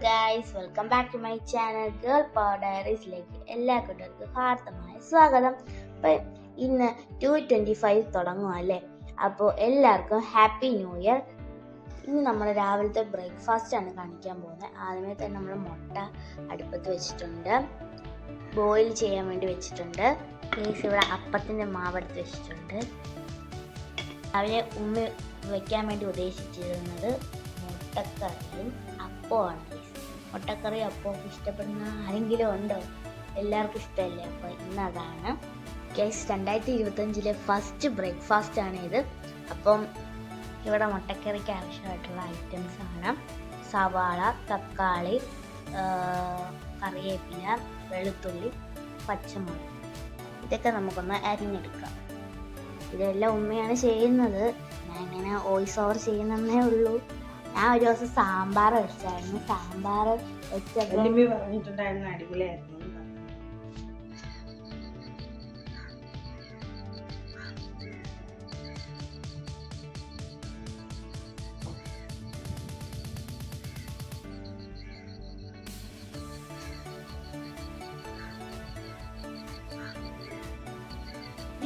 Guys, welcome back to my channel girl power ഡയറീസിലേക്ക് എല്ലാ കൂട്ടർക്കും ഹാർദമായ സ്വാഗതം. അപ്പോൾ ഇന്ന് 2:25 തുടങ്ങുക അല്ലേ? അപ്പോൾ എല്ലാവർക്കും ഹാപ്പി ന്യൂ ഇയർ. ഇന്ന് നമ്മൾ രാവിലത്തെ ബ്രേക്ക്ഫാസ്റ്റ് ആണ് കാണിക്കാൻ പോകുന്നത്. ആദ്യമേ തന്നെ നമ്മൾ മുട്ട അടുപ്പത്ത് വെച്ചിട്ടുണ്ട്, ബോയിൽ ചെയ്യാൻ വേണ്ടി വെച്ചിട്ടുണ്ട്. ഇവിടെ അപ്പത്തിൻ്റെ മാവെടുത്ത് വെച്ചിട്ടുണ്ട്. രാവിലെ ഉമ്മ വയ്ക്കാൻ വേണ്ടി ഉദ്ദേശിച്ചിരുന്നത് മുട്ടക്കറിയും അപ്പമാണ്. മുട്ടക്കറി അപ്പം ഇഷ്ടപ്പെടുന്ന ആരെങ്കിലും ഉണ്ടോ? എല്ലാവർക്കും ഇഷ്ടമല്ലേ? അപ്പോൾ ഇന്ന് അതാണ് ഗൈസ്. 2025 ഫസ്റ്റ് ബ്രേക്ക്ഫാസ്റ്റ് ആണ് ഇത്. അപ്പം ഇവിടെ മുട്ടക്കറിക്ക് ആവശ്യമായിട്ടുള്ള ഐറ്റംസ് ആണ് സവാള, തക്കാളി, കറിവേപ്പില, വെളുത്തുള്ളി, പച്ചമുളക്. ഇതൊക്കെ നമുക്കൊന്ന് അരിഞ്ഞെടുക്കാം. ഇതെല്ലാം ഉമ്മയാണ് ചെയ്യുന്നത്, ഞാൻ ഇങ്ങനെ വോയിസ് ഓവർ ചെയ്യുന്നതേ ഉള്ളൂ. ഞാൻ ഒരു ദിവസം സാമ്പാർ വെച്ചായിരുന്നു. സാമ്പാർ വെച്ചപ്പോൾ പറഞ്ഞിട്ടുണ്ടായിരുന്നു അടിപൊളിയായിരുന്നു.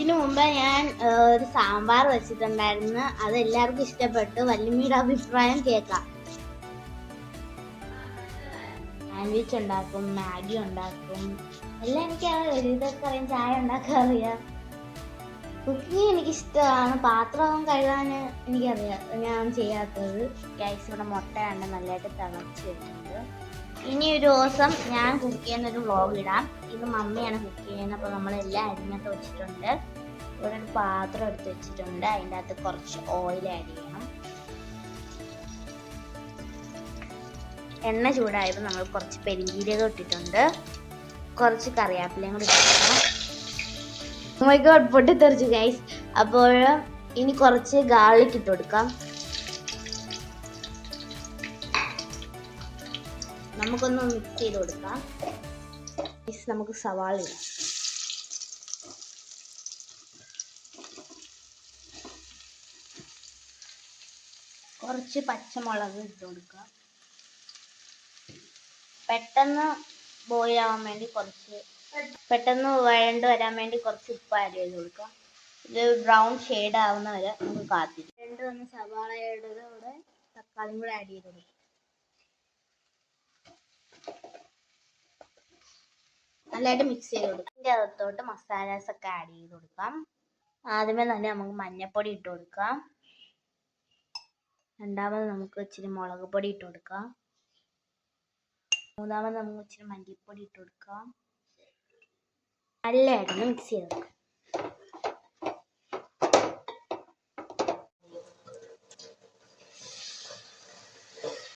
ഇതിനു മുമ്പ് ഞാൻ ഒരു സാമ്പാർ വെച്ചിട്ടുണ്ടായിരുന്നു. അത് എല്ലാവർക്കും ഇഷ്ടപ്പെട്ടു. വല്യമ്മയുടെ അഭിപ്രായം കേൾക്കാം. സാൻഡ്വിച്ച് ഉണ്ടാക്കും, മാഗി ഉണ്ടാക്കും, എല്ലാം എനിക്കറിയാം. ഇതൊക്കെ അറിയാം. ചായ ഉണ്ടാക്കാൻ അറിയാം. കുക്കിംഗ് എനിക്കിഷ്ടമാണ്. പാത്രം കഴുകാൻ എനിക്കറിയാം, ഞാൻ ചെയ്യാത്തത്. ഗൈസ്, ഇവിടെ മുട്ട കണ്ട് നല്ലതായിട്ട് തിളച്ച് വെച്ചിട്ടുണ്ട്. ഇനി ഒരു ദിവസം ഞാൻ കുക്ക് ചെയ്യുന്നൊരു വ്ളോഗ് ഇടാം. ഇത് മമ്മിയാണ് കുക്ക് ചെയ്യുന്നത്. അപ്പോൾ നമ്മളെല്ലാം അരിഞ്ഞൊക്കെ വെച്ചിട്ടുണ്ട്. ഇവിടെ ഒരു പാത്രം എടുത്ത് വെച്ചിട്ടുണ്ട്. അതിൻ്റെ അകത്ത് കുറച്ച് ഓയിൽ ആഡ് ചെയ്യണം. എണ്ണ ചൂടായപ്പോൾ നമ്മൾ കുറച്ച് പെരിഞ്ചീരകം ഇട്ടിട്ടുണ്ട്, കുറച്ച് കറിവേപ്പിലയും കൂടി ഇട്ടിട്ടുണ്ട്. Oh my God, പൊട്ടിത്തെറിച്ചു ഗൈസ്. അപ്പോൾ ഇനി കുറച്ച് ഗാർലിക് ഇട്ട് കൊടുക്കാം. നമുക്കൊന്ന് മിക്സ് ചെയ്ത് കൊടുക്കാം. നമുക്ക് സവാള ഇടാം. കുറച്ച് പച്ചമുളക് ഇട്ട് കൊടുക്കാം. പെട്ടെന്ന് ബോയിൽ ആവാൻ വേണ്ടി പെട്ടെന്ന് വഴണ്ട് വരാൻ വേണ്ടി കുറച്ച് ഉപ്പ് ആഡ് ചെയ്ത് കൊടുക്കാം. ഇത് ബ്രൗൺ ഷെയ്ഡ് ആവുന്ന വരെ നമുക്ക് കാത്തിരിക്കാം. രണ്ട് തന്ന സവാളയുടെ കൂടെ തക്കാളിയും കൂടെ ആഡ് ചെയ്ത് കൊടുക്കാം. നല്ലതായിട്ട് മിക്സ് ചെയ്ത് കൊടുക്കാം. ഇതിൻ്റെ അകത്തോട്ട് മസാലാസ് ഒക്കെ ആഡ് ചെയ്ത് കൊടുക്കാം. ആദ്യമേ തന്നെ നമുക്ക് മഞ്ഞൾപ്പൊടി ഇട്ട് കൊടുക്കാം. രണ്ടാമത് നമുക്ക് ഇച്ചിരി മുളക് പൊടി ഇട്ട് കൊടുക്കാം. മൂന്നാമത് നമുക്ക് ഇച്ചിരി മല്ലിപ്പൊടി ഇട്ട് കൊടുക്കാം. നല്ലതായിട്ട് മിക്സ് ചെയ്ത് കൊടുക്കാം.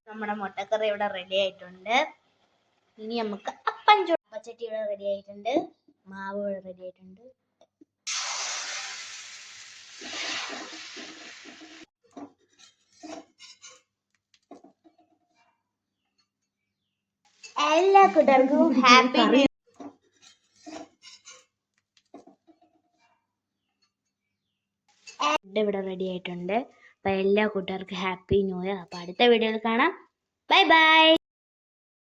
നമ്മുടെ മുട്ടക്കറി ഇവിടെ റെഡി ആയിട്ടുണ്ട്. ഇനി നമുക്ക് അപ്പച്ചട്ടി ഇവിടെ റെഡി ആയിട്ടുണ്ട്. മാവ് ഇവിടെ റെഡി ആയിട്ടുണ്ട്. എല്ലാ കൂട്ടർക്കും ഹാപ്പി ന്യൂ ഇയർ. ഇവിടെ റെഡി ആയിട്ടുണ്ട്. അപ്പൊ എല്ലാ കൂട്ടർക്കും ഹാപ്പി ന്യൂ ഇയർ. അപ്പൊ അടുത്ത വീഡിയോയിൽ കാണാം. Bye bye.